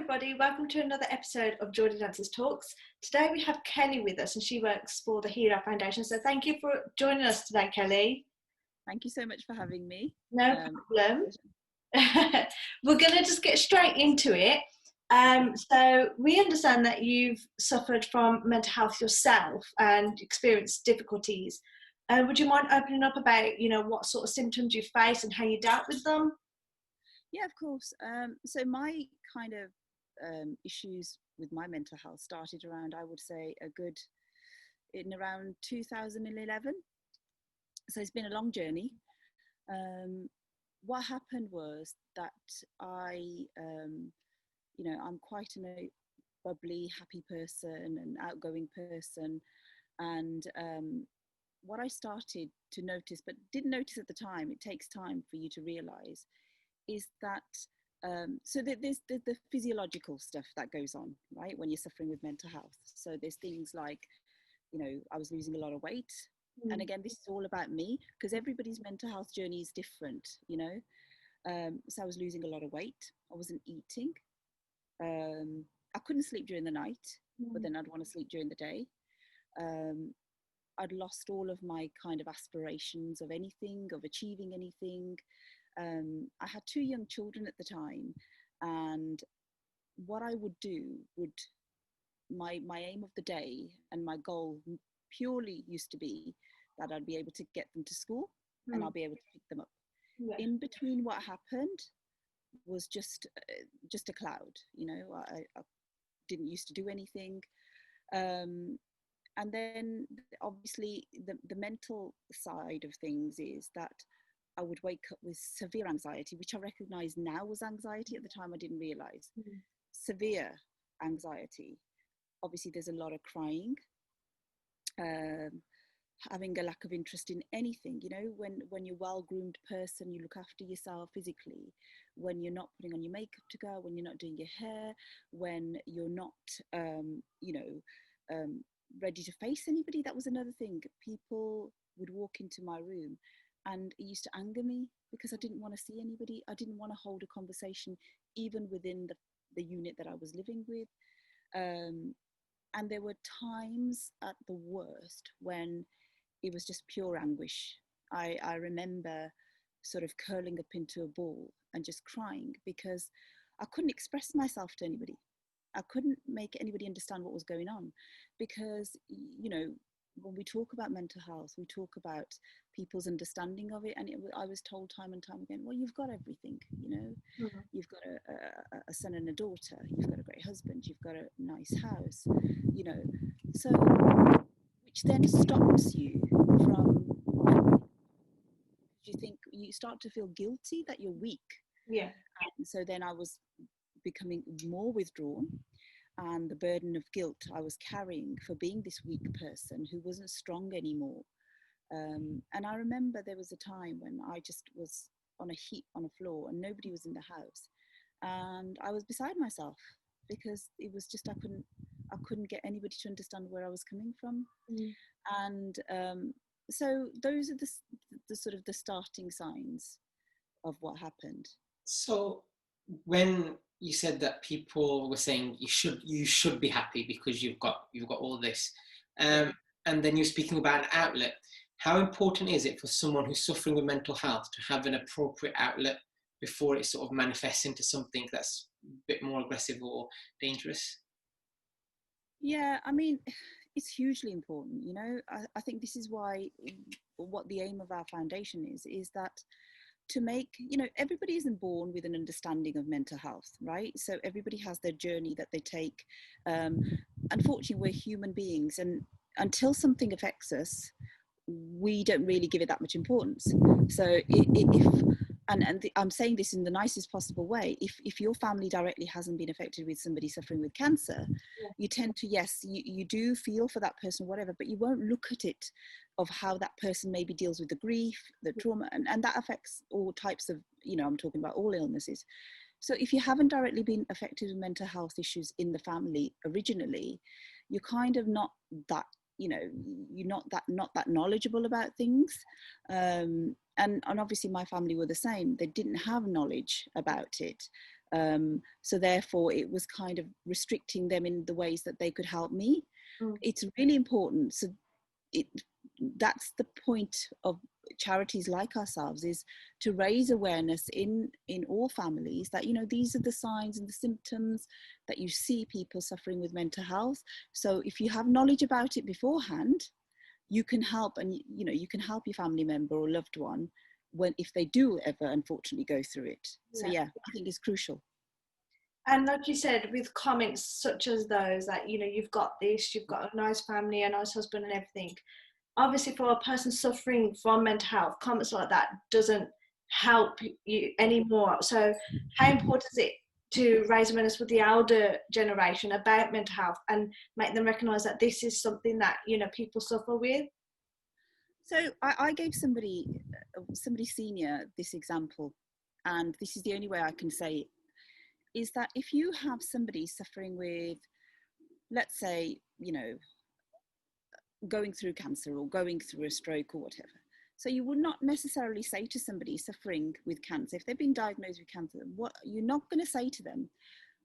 everybody, welcome to another episode of Jodi Dancers Talks. Today we have Kelly with us and she works for the Heera Foundation. So thank you for joining us today, Kelly. Thank you so much for having me. No problem. We're going to just get straight into it. So we understand that you've suffered from mental health yourself and experienced difficulties. Would you mind opening up about, what sort of symptoms you faced and how you dealt with them? Yeah, of course. So my kind of issues with my mental health started around, I would say, around 2011. So it's been a long journey. What happened was that I'm quite a bubbly, happy person, an outgoing person. And what I started to notice, but didn't notice at the time, it takes time for you to realize, is that there's the physiological stuff that goes on, right, when you're suffering with mental health. So there's things like, I was losing a lot of weight. And again, this is all about me, because everybody's mental health journey is different, so I was losing a lot of weight. I wasn't eating. I couldn't sleep during the night, but then I'd want to sleep during the day. I'd lost all of my kind of aspirations of anything, of achieving anything. I had 2 young children at the time, and what I would do my aim of the day and my goal purely used to be that I'd be able to get them to school and I'll be able to pick them up. Yeah. In between, what happened was just a cloud. I didn't used to do anything. And then obviously the mental side of things is that I would wake up with severe anxiety, which I recognize now was anxiety. At the time, I didn't realize. Severe anxiety. Obviously, there's a lot of crying, having a lack of interest in anything. When you're a well-groomed person, you look after yourself physically. When you're not putting on your makeup to go, when you're not doing your hair, when you're not, ready to face anybody. That was another thing. People would walk into my room, and it used to anger me because I didn't want to see anybody. I didn't want to hold a conversation, even within the unit that I was living with. And there were times at the worst when it was just pure anguish. I remember sort of curling up into a ball and just crying because I couldn't express myself to anybody. I couldn't make anybody understand what was going on because, when we talk about mental health, we talk about people's understanding of it. And I was told time and time again, well, you've got everything, you've got a son and a daughter, you've got a great husband, you've got a nice house, so which then stops you from, you start to feel guilty that you're weak. Yeah. And so then I was becoming more withdrawn. And the burden of guilt I was carrying for being this weak person who wasn't strong anymore. And I remember there was a time when I just was on a heap on the floor and nobody was in the house. And I was beside myself because it was just, I couldn't get anybody to understand where I was coming from. And so those are the sort of the starting signs of what happened. So when you said that people were saying you should be happy because you've got all this, and then you're speaking about an outlet. How important is it for someone who's suffering with mental health to have an appropriate outlet before it sort of manifests into something that's a bit more aggressive or dangerous? Yeah, I mean, it's hugely important. I think this is why what the aim of our foundation is that to make, everybody isn't born with an understanding of mental health, right? So everybody has their journey that they take. Unfortunately, we're human beings, and until something affects us, we don't really give it that much importance. So I'm saying this in the nicest possible way, if your family directly hasn't been affected with somebody suffering with cancer, you tend to, yes, you do feel for that person, whatever, but you won't look at it of how that person maybe deals with the grief, the trauma, and that affects all types of, I'm talking about all illnesses. So if you haven't directly been affected with mental health issues in the family originally, you're kind of not that, you're not that knowledgeable about things. And obviously my family were the same. They didn't have knowledge about it. So therefore it was kind of restricting them in the ways that they could help me. Mm. It's really important. So that's the point of charities like ourselves, is to raise awareness in all families that, you know, these are the signs and the symptoms that you see people suffering with mental health. So if you have knowledge about it beforehand, you can help, and you know, you can help your family member or loved one when, if they do ever unfortunately go through it. So yeah, I think it's crucial. And like you said, with comments such as those, that, you know, you've got this, you've got a nice family, a nice husband and everything, obviously for a person suffering from mental health, comments like that doesn't help you anymore. So how important is it to raise awareness with the elder generation about mental health and make them recognise that this is something that, you know, people suffer with? So I gave somebody senior this example, and this is the only way I can say it, is that if you have somebody suffering with, let's say, you know, going through cancer or going through a stroke or whatever, so you would not necessarily say to somebody suffering with cancer, if they've been diagnosed with cancer, what you're not going to say to them,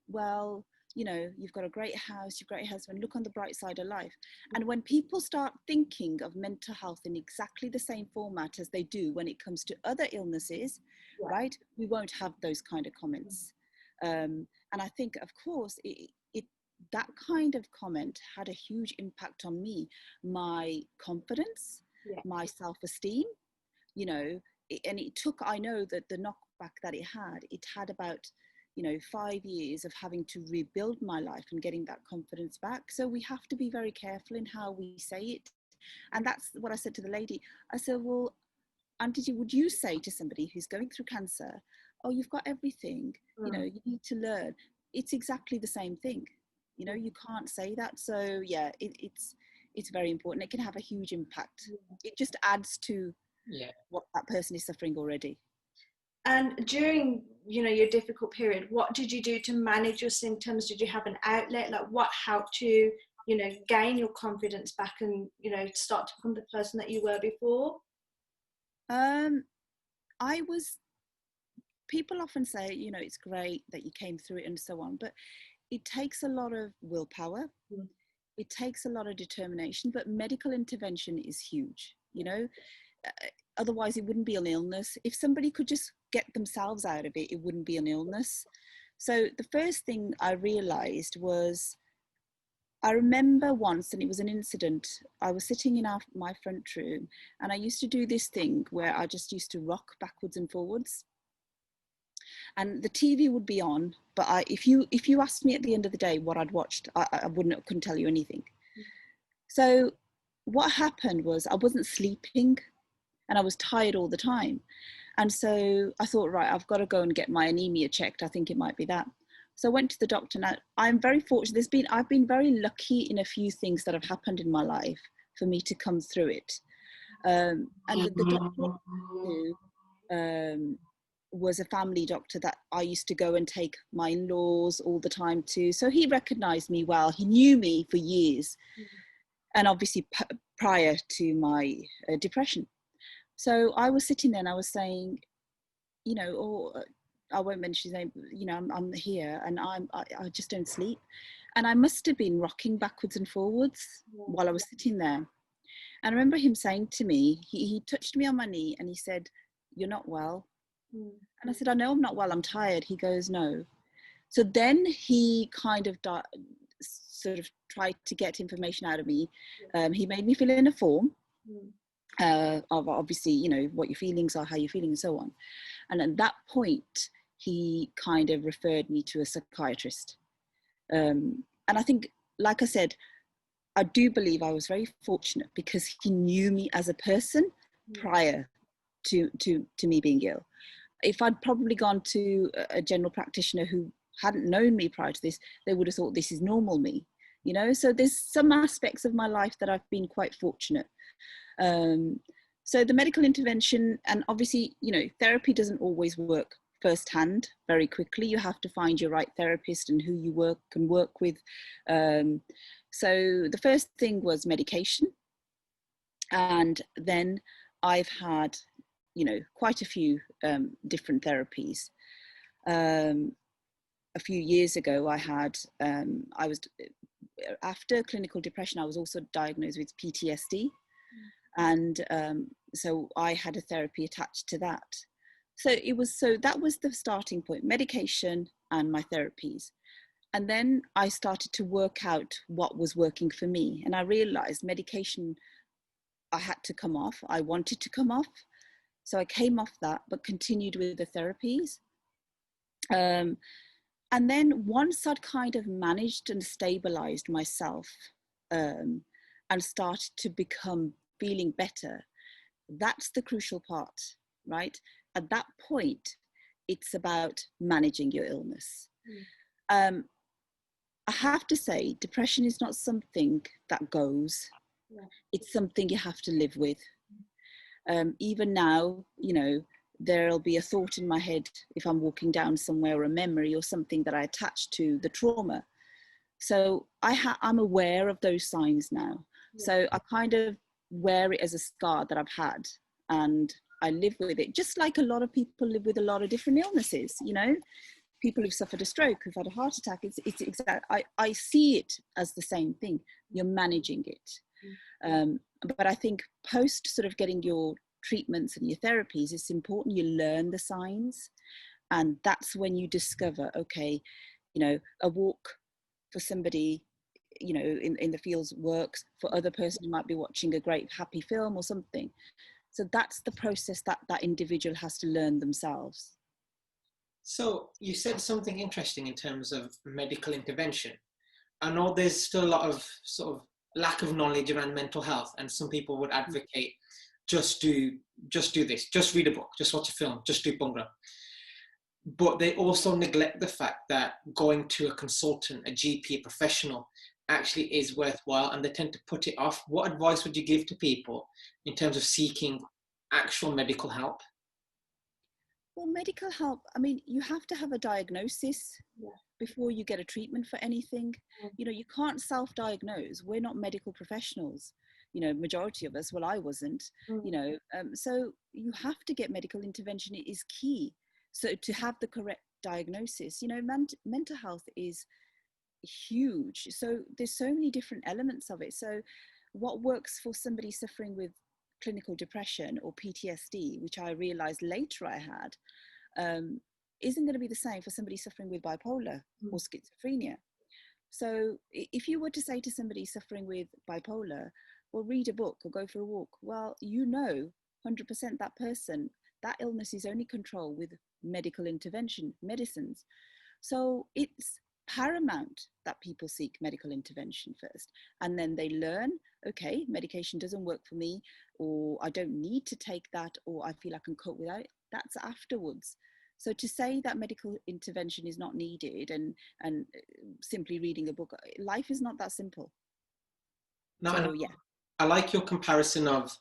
well, you know, you've got a great house, you've got a great husband, look on the bright side of life. And when people start thinking of mental health in exactly the same format as they do when it comes to other illnesses, right, we won't have those kind of comments. And I think, of course, that kind of comment had a huge impact on me, my confidence, my self-esteem, you know, and it took, I know that the knockback that it had about, you know, 5 years of having to rebuild my life and getting that confidence back. So we have to be very careful in how we say it. And that's what I said to the lady. I said, well, Auntie, would you say to somebody who's going through cancer, oh, you've got everything, you know, you need to learn? It's exactly the same thing. You know, you can't say that. So yeah, it's very important. It can have a huge impact. It just adds to what that person is suffering already. And during, you know, your difficult period, what did you do to manage your symptoms? Did you have an outlet? Like, what helped you, you know, gain your confidence back and, you know, start to become the person that you were before? People often say, you know, it's great that you came through it and so on, but it takes a lot of willpower. It takes a lot of determination, but medical intervention is huge, you know. Otherwise it wouldn't be an illness. If somebody could just get themselves out of it, it wouldn't be an illness. So the first thing I realized was, I remember once, and it was an incident, I was sitting in my front room, and I used to do this thing where I just used to rock backwards and forwards. And the TV would be on, but if you asked me at the end of the day what I'd watched, I couldn't tell you anything. So what happened was, I wasn't sleeping and I was tired all the time. And so I thought, right, I've got to go and get my anemia checked. I think it might be that. So I went to the doctor. Now, I'm very fortunate. I've been very lucky in a few things that have happened in my life for me to come through it. And the doctor who was a family doctor that I used to go and take my in-laws all the time to. So he recognized me well. He knew me for years. And obviously prior to my depression. So I was sitting there and I was saying, you know, or I won't mention his name, you know, I'm here and I just don't sleep. And I must have been rocking backwards and forwards while I was sitting there. And I remember him saying to me, he touched me on my knee and he said, "You're not well." And I said, "I know I'm not well, I'm tired." He goes, "No." So then he kind of sort of tried to get information out of me. He made me fill in a form of obviously, you know, what your feelings are, how you're feeling and so on. And at that point, he kind of referred me to a psychiatrist. And I think, like I said, I do believe I was very fortunate because he knew me as a person prior to me being ill. If I'd probably gone to a general practitioner who hadn't known me prior to this, they would have thought this is normal me, you know. So there's some aspects of my life that I've been quite fortunate. So the medical intervention, and obviously, you know, therapy doesn't always work firsthand very quickly. You have to find your right therapist and who you can work with. So the first thing was medication, and then I've had, you know, quite a few different therapies. a few years ago, I was, after clinical depression, I was also diagnosed with PTSD. And so I had a therapy attached to that. So that was the starting point, medication and my therapies. And then I started to work out what was working for me. And I realized medication, I had to come off. I wanted to come off. So I came off that, but continued with the therapies. And then once I'd kind of managed and stabilized myself, and started to become feeling better, that's the crucial part, right? At that point, it's about managing your illness. I have to say, depression is not something that goes. It's something you have to live with. Even now, you know, there'll be a thought in my head if I'm walking down somewhere, or a memory or something that I attach to the trauma. So I'm aware of those signs now. So I kind of wear it as a scar that I've had, and I live with it, just like a lot of people live with a lot of different illnesses. You know, people who've suffered a stroke, who've had a heart attack, it's exact. I see it as the same thing. You're managing it. But I think post sort of getting your treatments and your therapies, it's important you learn the signs, and that's when you discover, okay, you know, a walk for somebody, you know, in the fields works. For other person who might be watching a great happy film or something. So that's the process that that individual has to learn themselves. So you said something interesting in terms of medical intervention. I know there's still a lot of sort of lack of knowledge around mental health, and some people would advocate just do this, just read a book, just watch a film, just do Bhangra. But they also neglect the fact that going to a consultant, a GP, a professional, actually is worthwhile, and they tend to put it off. What advice would you give to people in terms of seeking actual medical help? Well, medical help, I mean, you have to have a diagnosis before you get a treatment for anything. You know, you can't self-diagnose. We're not medical professionals. You know, majority of us, well, I wasn't, you know, so you have to get medical intervention. It is key. So to have the correct diagnosis, you know, mental health is huge. So there's so many different elements of it. So what works for somebody suffering with clinical depression or PTSD, which I realized later I had, isn't going to be the same for somebody suffering with bipolar or schizophrenia. So if you were to say to somebody suffering with bipolar, well, read a book or go for a walk, well, you know, 100% that person, that illness is only controlled with medical intervention, medicines. So it's paramount that people seek medical intervention first, and then they learn, okay, medication doesn't work for me, or I don't need to take that, or I feel I can cope without it. That's afterwards. So to say that medical intervention is not needed and simply reading a book, life is not that simple. No, so yeah, I like your comparison of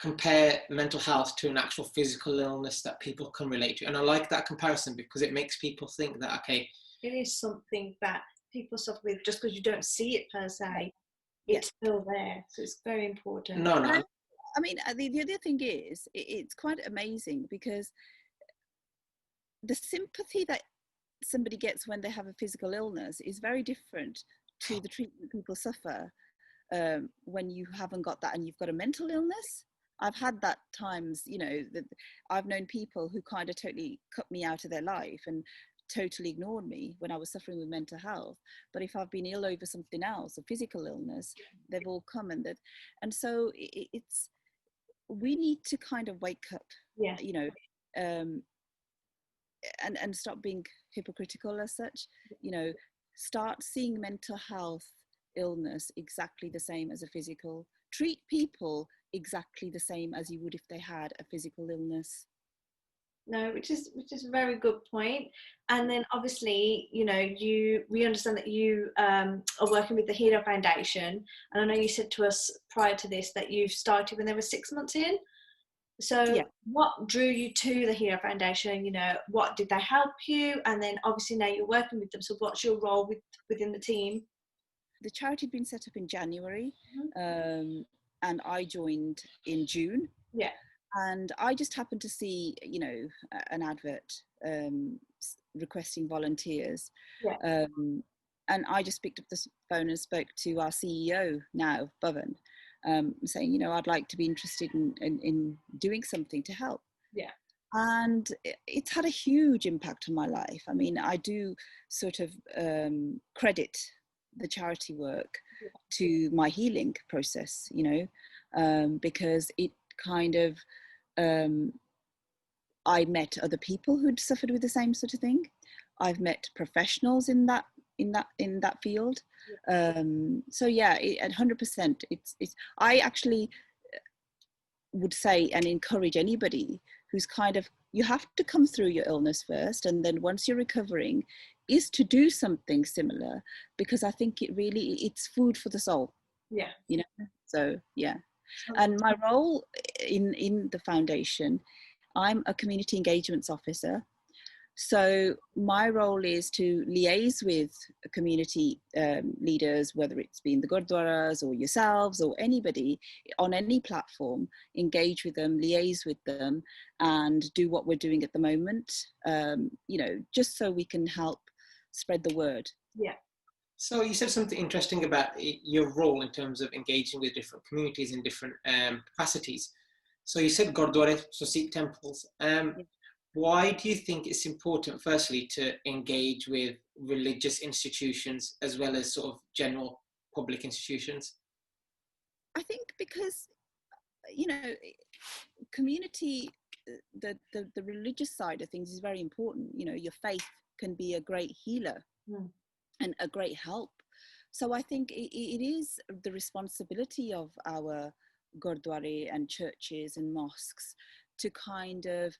compare mental health to an actual physical illness that people can relate to. And I like that comparison because it makes people think that, okay, it is something that people suffer with just because you don't see it per se. It's still there. So it's very important. No. I mean, the other thing is, it's quite amazing because the sympathy that somebody gets when they have a physical illness is very different to the treatment people suffer when you haven't got that and you've got a mental illness. I've had that times, you know, that I've known people who kind of totally cut me out of their life and totally ignored me when I was suffering with mental health. But if I've been ill over something else, a physical illness, they've all come and so it's, we need to kind of wake up, you know, and stop being hypocritical as such, you know, start seeing mental health illness exactly the same as a physical, treat people exactly the same as you would if they had a physical illness. No, which is a very good point. And then obviously, you know, we understand that you are working with the Heera Foundation, and I know you said to us prior to this that you've started when they were 6 months in. So what drew you to the Heera Foundation? You know, what did they help you? And then obviously now you're working with them. So what's your role within the team? The charity had been set up in January, and I joined in June. And I just happened to see, you know, an advert requesting volunteers. Yeah. And I just picked up the phone and spoke to our CEO now, Bhavan, saying, you know, I'd like to be interested in doing something to help. Yeah. And it's had a huge impact on my life. I mean, I do sort of credit the charity work to my healing process, you know, because it kind of, I met other people who'd suffered with the same sort of thing. I've met professionals in that field. So yeah, 100%. It's. I actually would say and encourage anybody who's kind of, you have to come through your illness first, and then once you're recovering, is to do something similar, because I think it's food for the soul. Yeah. You know. So yeah. And my role in the foundation, I'm a community engagements officer. So my role is to liaise with community leaders, whether it's been the gurdwaras or yourselves or anybody on any platform, engage with them, liaise with them, and do what we're doing at the moment, you know, just so we can help spread the word. Yeah. So you said something interesting about your role in terms of engaging with different communities in different capacities. So you said Gurdwara, so Sikh temples. Why do you think it's important, firstly, to engage with religious institutions as well as sort of general public institutions? I think because, you know, community, the religious side of things is very important. You know, your faith can be a great healer and a great help. So I think it is the responsibility of our gurdwara and churches and mosques to kind of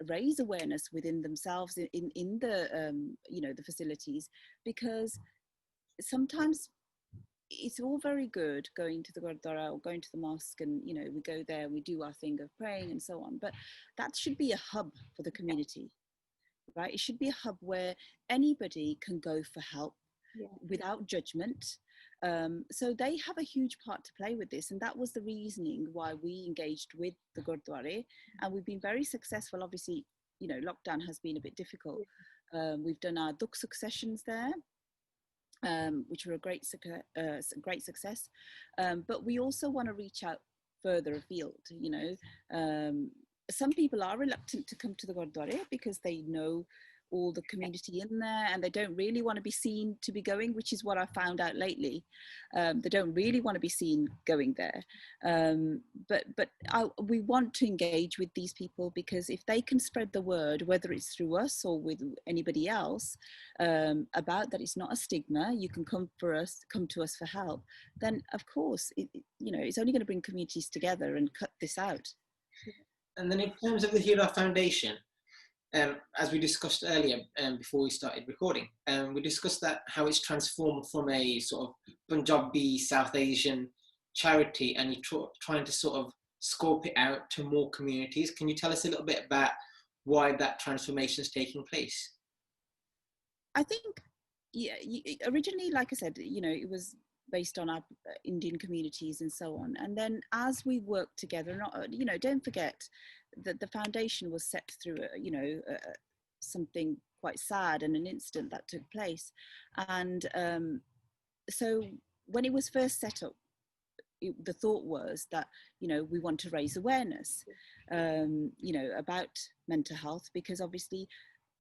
raise awareness within themselves in the you know, the facilities, because sometimes it's all very good going to the gurdwara or going to the mosque, and you know, we go there, we do our thing of praying and so on, but that should be a hub for the community, right? It should be a hub where anybody can go for help without judgment. So they have a huge part to play with this, and that was the reasoning why we engaged with the Gurdwara, and we've been very successful. Obviously, you know, lockdown has been a bit difficult. We've done our Duk successions there, which were a great success. But we also want to reach out further afield. You know, some people are reluctant to come to the Gurdwara because they know all the community in there, and they don't really want to be seen to be going, which is what I found out lately. They don't really want to be seen going there. But we want to engage with these people, because if they can spread the word, whether it's through us or with anybody else, about that it's not a stigma, you can come to us for help, then of course, you know, it's only going to bring communities together and cut this out. And then in terms of the Heera Foundation, as we discussed earlier, before we started recording, we discussed that how it's transformed from a sort of Punjabi South Asian charity, and you're trying to sort of scope it out to more communities. Can you tell us a little bit about why that transformation is taking place? I think, yeah, originally, like I said, you know, it was based on our Indian communities and so on. And then as we worked together, you know, don't forget that the foundation was set through, you know, something quite sad and an incident that took place. And so when it was first set up, the thought was that, you know, we want to raise awareness, you know, about mental health, because obviously,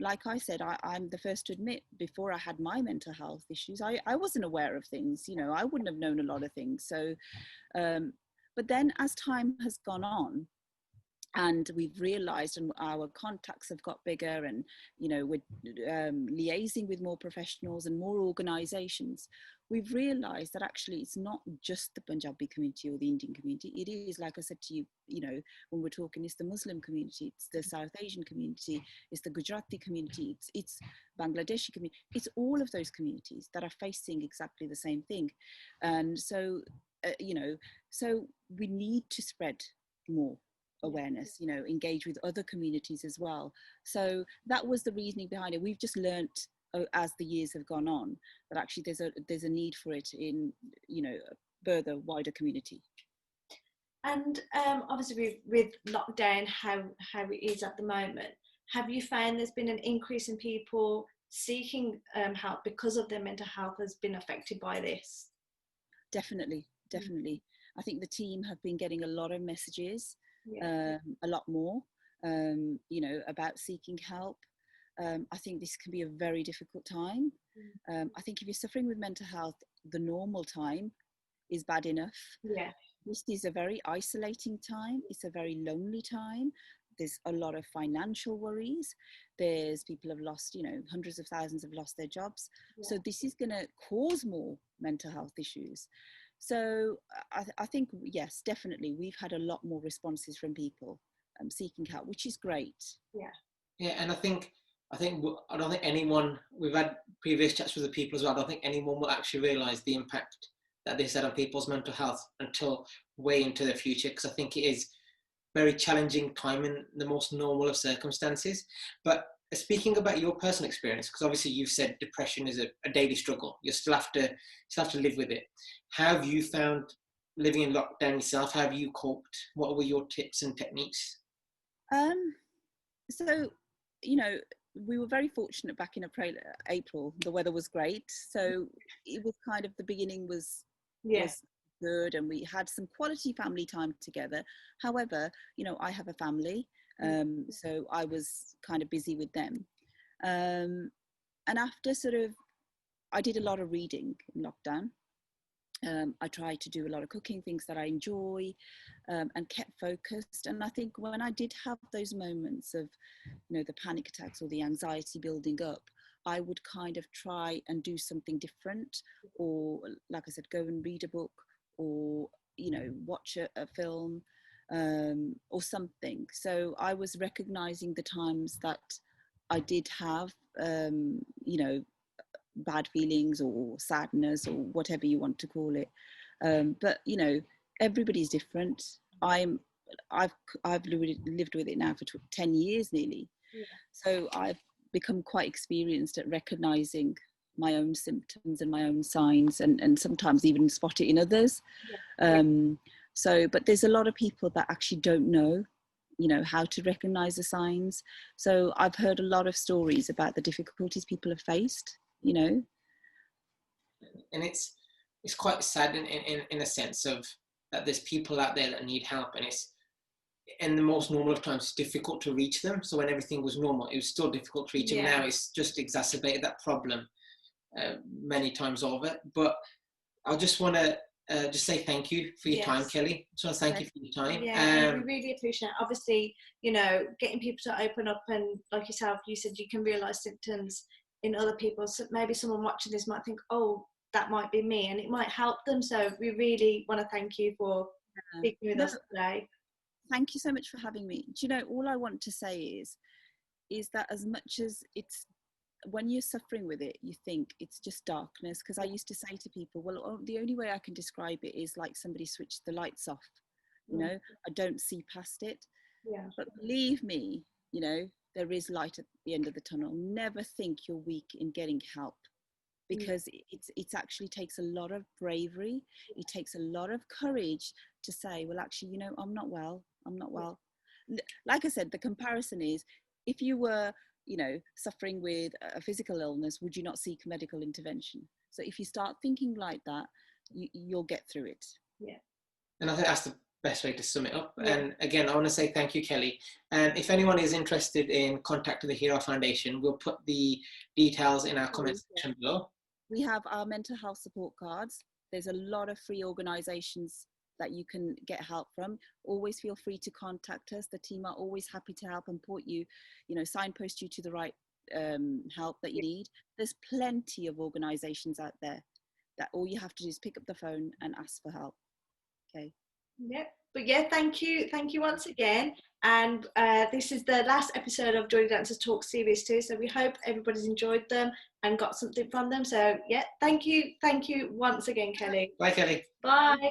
like I said, I'm the first to admit, before I had my mental health issues, I wasn't aware of things, you know, I wouldn't have known a lot of things. So, but then as time has gone on, and we've realized, and our contacts have got bigger, and, you know, we're liaising with more professionals and more organizations, we've realized that actually it's not just the Punjabi community or the Indian community. It is, like I said to you, you know, when we're talking, it's the Muslim community, it's the South Asian community, it's the Gujarati community, it's Bangladeshi community, it's all of those communities that are facing exactly the same thing. And so, you know, so we need to spread more awareness, you know, engage with other communities as well. So that was the reasoning behind it. We've just learnt as the years have gone on that actually there's a need for it in, you know, a further wider community. And obviously with lockdown, how it is at the moment, have you found there's been an increase in people seeking help because of their mental health has been affected by this? Definitely. I think the team have been getting a lot of messages, Yeah. a lot more, about seeking help. I think this can be a very difficult time. I think if you're suffering with mental health, the normal time is bad enough. Yeah. This is a very isolating time. It's a very lonely time. There's a lot of financial worries. There's people have lost, hundreds of thousands have lost their jobs. Yeah. So this is going to cause more mental health issues. So I think, yes, definitely, we've had a lot more responses from people seeking help, which is great. Yeah, and I don't think anyone, we've had previous chats with the people as well, I don't think anyone will actually realise the impact that this had on people's mental health until way into the future, because I think it is very challenging time in the most normal of circumstances. But speaking about your personal experience, because obviously you've said depression is a daily struggle, you still have to live with it. How have you found living in lockdown yourself? How have you coped? What were your tips and techniques? So, we were very fortunate back in April. The weather was great, so it was kind of, the beginning was good, and we had some quality family time together. However, I have a family, so I was kind of busy with them. And after I did a lot of reading in lockdown. I tried to do a lot of cooking, things that I enjoy, and kept focused. And I think when I did have those moments of, the panic attacks or the anxiety building up, I would kind of try and do something different, or, like I said, go and read a book, or, watch a film, or something. So I was recognizing the times that I did have, bad feelings or sadness or whatever you want to call it. But everybody's different. I've lived with it now for 10 years nearly. So I've become quite experienced at recognizing my own symptoms and my own signs, and sometimes even spot it in others. But there's a lot of people that actually don't know how to recognize the signs. So I've heard a lot of stories about the difficulties people have faced. And it's quite sad in a sense of that there's people out there that need help, and it's, in the most normal of times, it's difficult to reach them. So when everything was normal, it was still difficult to reach them. Now it's just exacerbated that problem many times over. But I just want to just say thank you for your time, Kelly. Just want to thank you for your time. Yeah, we really appreciate it. Obviously, getting people to open up, and like yourself, you said you can realise symptoms in other people. So maybe someone watching this might think, oh, that might be me, and it might help them. So we really want to thank you for speaking with us today. Thank you so much for having me. Do you know, all I want to say is that as much as it's, when you're suffering with it, you think it's just darkness. Because I used to say to people, well, the only way I can describe it is like somebody switched the lights off. I don't see past it. But believe me, there is light at the end of the tunnel. Never think you're weak in getting help, because it actually takes a lot of bravery. It takes a lot of courage to say, well, actually, I'm not well. Like I said, the comparison is, if you were, suffering with a physical illness, would you not seek medical intervention? So if you start thinking like that, you'll get through it. And I think that's the best way to sum it up. And again, I want to say thank you, Kelly. And if anyone is interested in contacting the Heera Foundation, we'll put the details in our comment section below. We have our mental health support cards. There's a lot of free organisations that you can get help from. Always feel free to contact us. The team are always happy to help and point you, signpost you to the right help that you need. There's plenty of organisations out there that all you have to do is pick up the phone and ask for help. Okay. But thank you once again. And this is the last episode of Jodi Dancers Talk Series 2. So we hope everybody's enjoyed them and got something from them. So thank you once again, Kelly. Bye, Kelly. Bye.